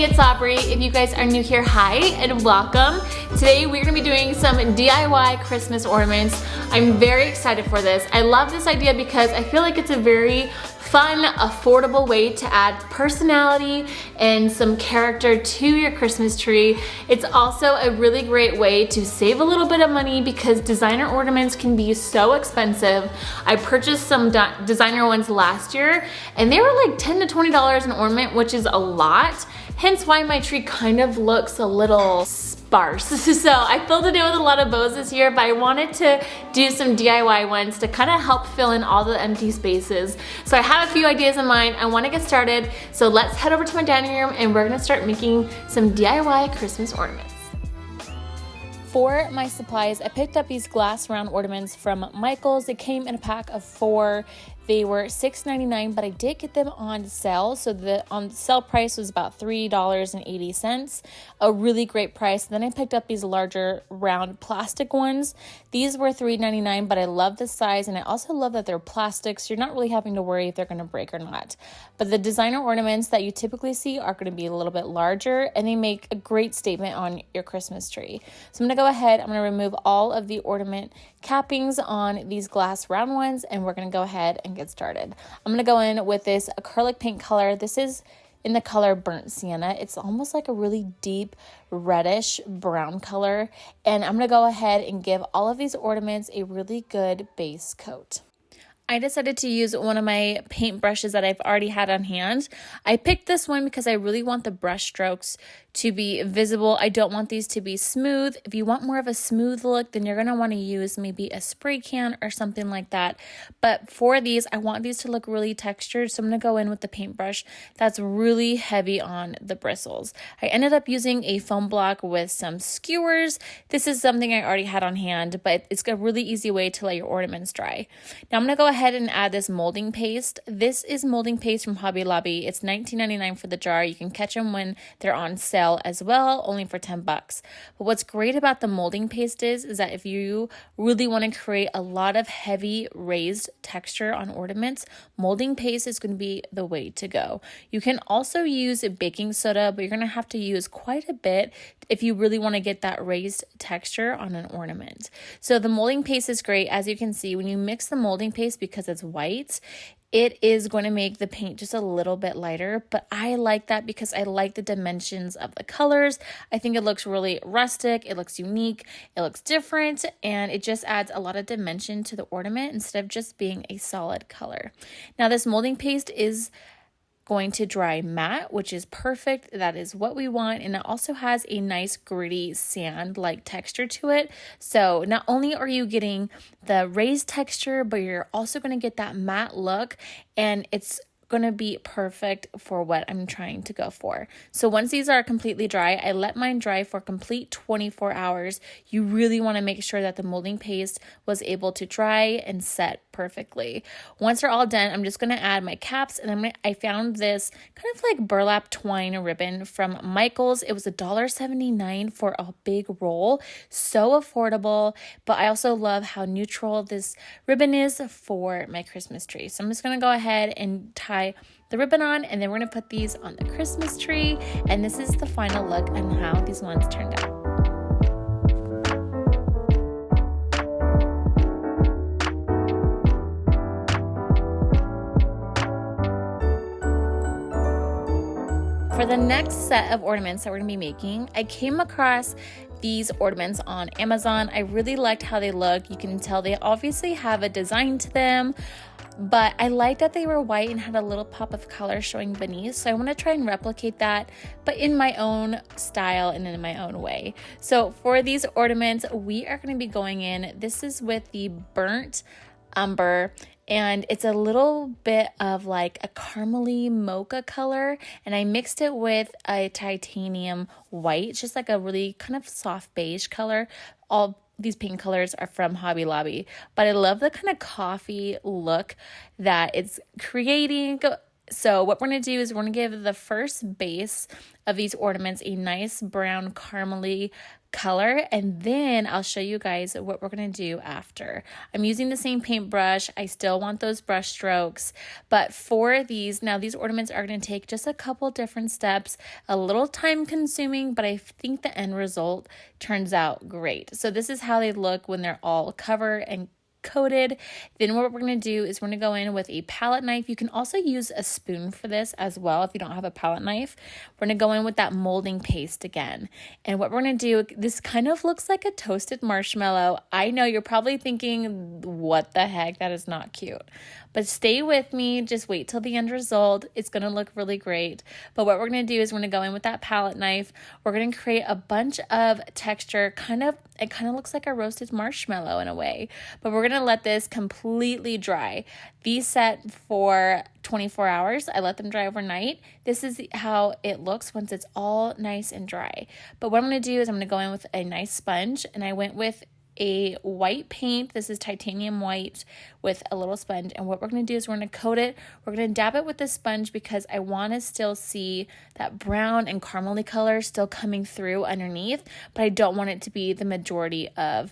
it's Aubrey. If you guys are new here, hi and welcome. Today we're gonna be doing some DIY Christmas ornaments. I'm very excited for this. I love this idea because I feel like it's a very fun, affordable way to add personality and some character to your Christmas tree. It's also a really great way to save a little bit of money because designer ornaments can be so expensive. I purchased some designer ones last year and they were like $10 to $20 an ornament, which is a lot. Hence why my tree kind of looks a little sparse. So I filled it in with a lot of bows this year, but I wanted to do some DIY ones to kind of help fill in all the empty spaces. So I have a few ideas in mind. I want to get started. So let's head over to my dining room and we're gonna start making some DIY Christmas ornaments. For my supplies, I picked up these glass round ornaments from Michael's. They came in a pack of 4. They were $6.99, but I did get them on sale. So the on sale price was about $3.80, a really great price. Then I picked up these larger round plastic ones. These were $3.99, but I love the size and I also love that they're plastic, so you're not really having to worry if they're gonna break or not. But the designer ornaments that you typically see are gonna be a little bit larger and they make a great statement on your Christmas tree. So I'm gonna go ahead, I'm gonna remove all of the ornament cappings on these glass round ones and we're gonna go ahead and get started. I'm gonna go in with this acrylic paint color. This is in the color Burnt Sienna. It's almost like a really deep reddish brown color. And I'm gonna go ahead and give all of these ornaments a really good base coat. I decided to use one of my paint brushes that I've already had on hand. I picked this one because I really want the brush strokes to be visible. I don't want these to be smooth. If you want more of a smooth look, then you're gonna wanna use maybe a spray can or something like that. But for these, I want these to look really textured, so I'm gonna go in with the paintbrush that's really heavy on the bristles. I ended up using a foam block with some skewers. This is something I already had on hand, but it's a really easy way to let your ornaments dry. Now I'm gonna go ahead and add this molding paste. This is molding paste from Hobby Lobby. It's $19.99 for the jar. You can catch them when they're on sale as well, only for $10. But what's great about the molding paste is that if you really want to create a lot of heavy raised texture on ornaments, molding paste is going to be the way to go. You can also use baking soda, but you're going to have to use quite a bit if you really want to get that raised texture on an ornament. So the molding paste is great. As you can see, when you mix the molding paste, because it's white, it is going to make the paint just a little bit lighter, but I like that because I like the dimensions of the colors. I think it looks really rustic, it looks unique, it looks different, and it just adds a lot of dimension to the ornament instead of just being a solid color. Now this molding paste is going to dry matte, which is perfect. That is what we want. And it also has a nice gritty sand-like texture to it. So not only are you getting the raised texture, but you're also going to get that matte look, and it's going to be perfect for what I'm trying to go for. So once these are completely dry, I let mine dry for complete 24 hours. You really want to make sure that the molding paste was able to dry and set perfectly. Once they're all done, I'm just going to add my caps, and I found this kind of like burlap twine ribbon from Michael's. It was $1.79 for a big roll. So affordable, but I also love how neutral this ribbon is for my Christmas tree. So I'm just going to go ahead and tie the ribbon on, and then we're going to put these on the Christmas tree, and this is the final look on how these ones turned out. For the next set of ornaments that we're going to be making, I came across these ornaments on Amazon. I really liked how they look. You can tell they obviously have a design to them, but I like that they were white and had a little pop of color showing beneath. So I want to try and replicate that, but in my own style and in my own way. So for these ornaments, we are going to be going in. This is with the Burnt Umber, and it's a little bit of like a caramely mocha color, and I mixed it with a titanium white. It's just like a really kind of soft beige color. All these pink colors are from Hobby Lobby, but I love the kind of coffee look that it's creating. So what we're going to do is we're going to give the first base of these ornaments a nice brown caramely color, and then I'll show you guys what we're gonna do after. I'm using the same paintbrush. I still want those brush strokes, but for these, now these ornaments are gonna take just a couple different steps, a little time consuming, but I think the end result turns out great. So this is how they look when they're all covered and coated. Then what we're going to do is we're going to go in with a palette knife. You can also use a spoon for this as well if you don't have a palette knife. We're going to go in with that molding paste again. And what we're going to do, this kind of looks like a toasted marshmallow. I know you're probably thinking, what the heck? That is not cute. But stay with me. Just wait till the end result. It's going to look really great. But what we're going to do is we're going to go in with that palette knife. We're going to create a bunch of texture. It kind of looks like a roasted marshmallow in a way. But we're going to let this completely dry. These set for 24 hours. I let them dry overnight. This is how it looks once it's all nice and dry. But what I'm going to do is I'm going to go in with a nice sponge, and I went with a white paint. This is titanium white with a little sponge. And what we're going to do is we're going to coat it. We're going to dab it with the sponge because I want to still see that brown and caramely color still coming through underneath, but I don't want it to be the majority of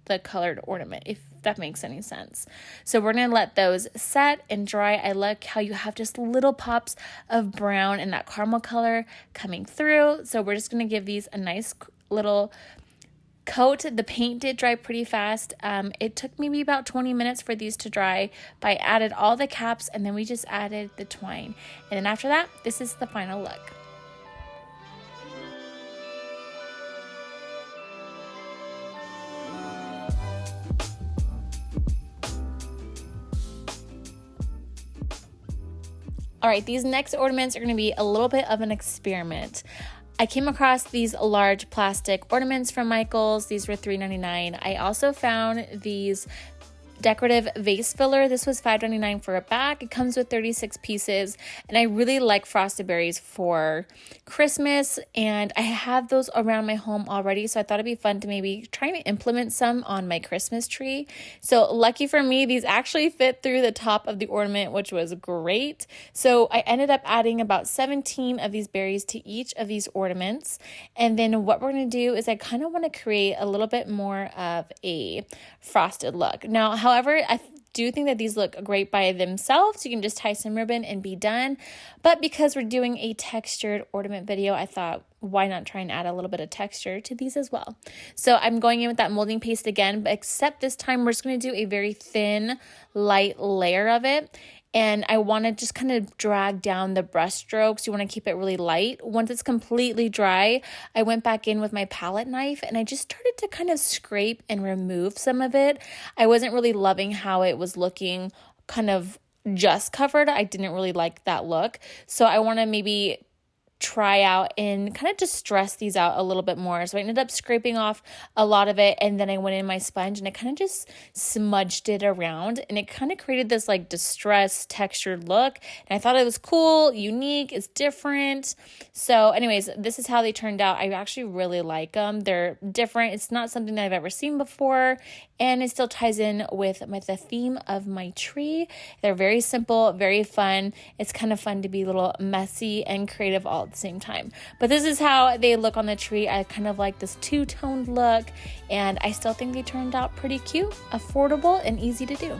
the colored ornament, if that makes any sense. So we're going to let those set and dry. I like how you have just little pops of brown and that caramel color coming through. So we're just going to give these a nice little coat. The paint did dry pretty fast. It took maybe about 20 minutes for these to dry, but I added all the caps and then we just added the twine. And then after that, this is the final look. All right, these next ornaments are going to be a little bit of an experiment. I came across these large plastic ornaments from Michaels. These were $3.99. I also found these decorative vase filler. This was $5.99 for a bag. It comes with 36 pieces, and I really like frosted berries for Christmas, and I have those around my home already, so I thought it'd be fun to maybe try to implement some on my Christmas tree. So lucky for me, these actually fit through the top of the ornament, which was great. So I ended up adding about 17 of these berries to each of these ornaments, and then what we're going to do is I kind of want to create a little bit more of a frosted look. Now, however, I do think that these look great by themselves. You can just tie some ribbon and be done. But because we're doing a textured ornament video, I thought, why not try and add a little bit of texture to these as well? So I'm going in with that molding paste again, but except this time we're just going to do a very thin, light layer of it. And I want to just kind of drag down the brush strokes. You want to keep it really light. Once it's completely dry, I went back in with my palette knife and I just started to kind of scrape and remove some of it. I wasn't really loving how it was looking kind of just covered. I didn't really like that look. So I want to maybe try out and kind of just stress these out a little bit more. So I ended up scraping off a lot of it, and then I went in my sponge and I kind of just smudged it around, and it kind of created this like distressed textured look, and I thought it was cool, unique, it's different. So anyways, this is how they turned out. I actually really like them. They're different. It's not something that I've ever seen before, and it still ties in with the theme of my tree. They're very simple, very fun. It's kind of fun to be a little messy and creative all at the same time. But this is how they look on the tree. I kind of like this two-toned look, and I still think they turned out pretty cute, affordable, and easy to do.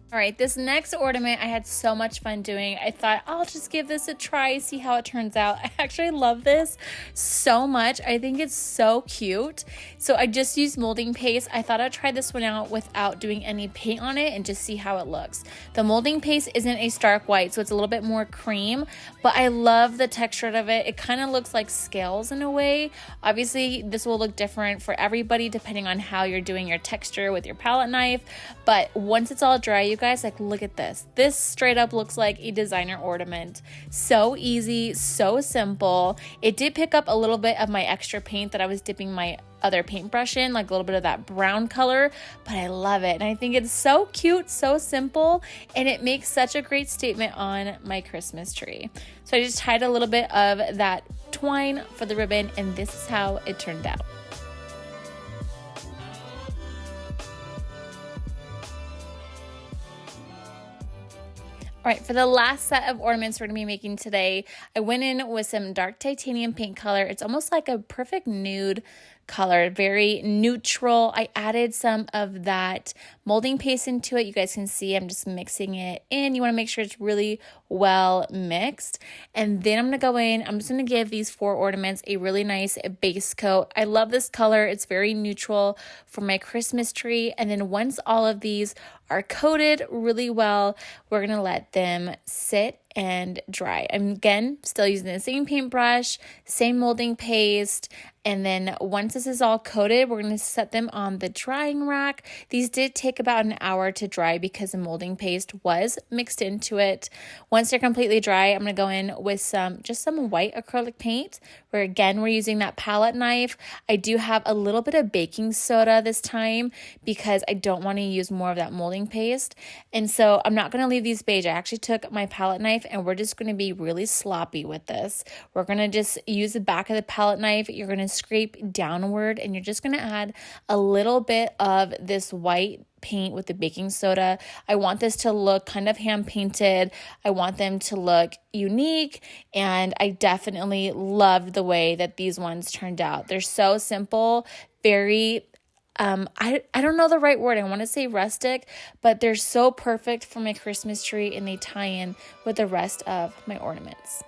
All right, this next ornament I had so much fun doing. I thought I'll just give this a try, see how it turns out. I actually love this so much. I think it's so cute. So I just used molding paste. I thought I'd try this one out without doing any paint on it and just see how it looks. The molding paste isn't a stark white, so it's a little bit more cream, but I love the texture of it. It kind of looks like scales in a way. Obviously, this will look different for everybody depending on how you're doing your texture with your palette knife, but once it's all dry, you guys, like, look at this. This straight up looks like a designer ornament. So easy, so simple. It did pick up a little bit of my extra paint that I was dipping my other paintbrush in, like a little bit of that brown color, but I love it. And I think it's so cute, so simple, and it makes such a great statement on my Christmas tree. So I just tied a little bit of that twine for the ribbon, and this is how it turned out. All right, for the last set of ornaments we're gonna be making today, I went in with some dark titanium paint color. It's almost like a perfect nude color, very neutral. I added some of that molding paste into it. You guys can see I'm just mixing it in. You wanna make sure it's really well mixed. And then I'm gonna go in, I'm just gonna give these 4 ornaments a really nice base coat. I love this color. It's very neutral for my Christmas tree. And then once all of these are coated really well, we're gonna let them sit and dry. I'm again still using the same paintbrush, same molding paste, and then once this is all coated, we're gonna set them on the drying rack. These did take about an hour to dry because the molding paste was mixed into it. Once they're completely dry, I'm gonna go in with just some white acrylic paint, where again, we're using that palette knife. I do have a little bit of baking soda this time because I don't wanna use more of that molding paste. And so I'm not gonna leave these beige. I actually took my palette knife and we're just gonna be really sloppy with this. We're gonna just use the back of the palette knife. You're gonna scrape downward and you're just gonna add a little bit of this white paint with the baking soda. I want this to look kind of hand painted. I want them to look unique, and I definitely loved the way that these ones turned out. They're so simple, very I don't know the right word. I want to say rustic, but they're so perfect for my Christmas tree and they tie in with the rest of my ornaments.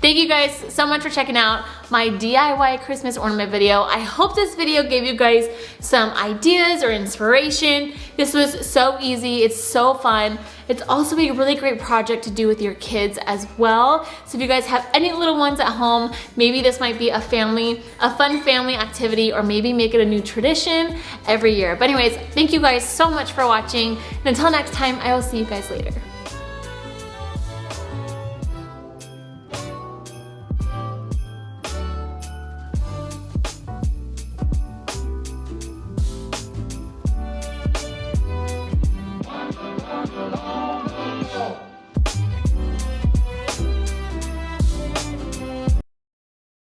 Thank you guys so much for checking out my DIY Christmas ornament video. I hope this video gave you guys some ideas or inspiration. This was so easy, it's so fun. It's also a really great project to do with your kids as well. So if you guys have any little ones at home, maybe this might be a fun family activity, or maybe make it a new tradition every year. But anyways, thank you guys so much for watching. And until next time, I will see you guys later.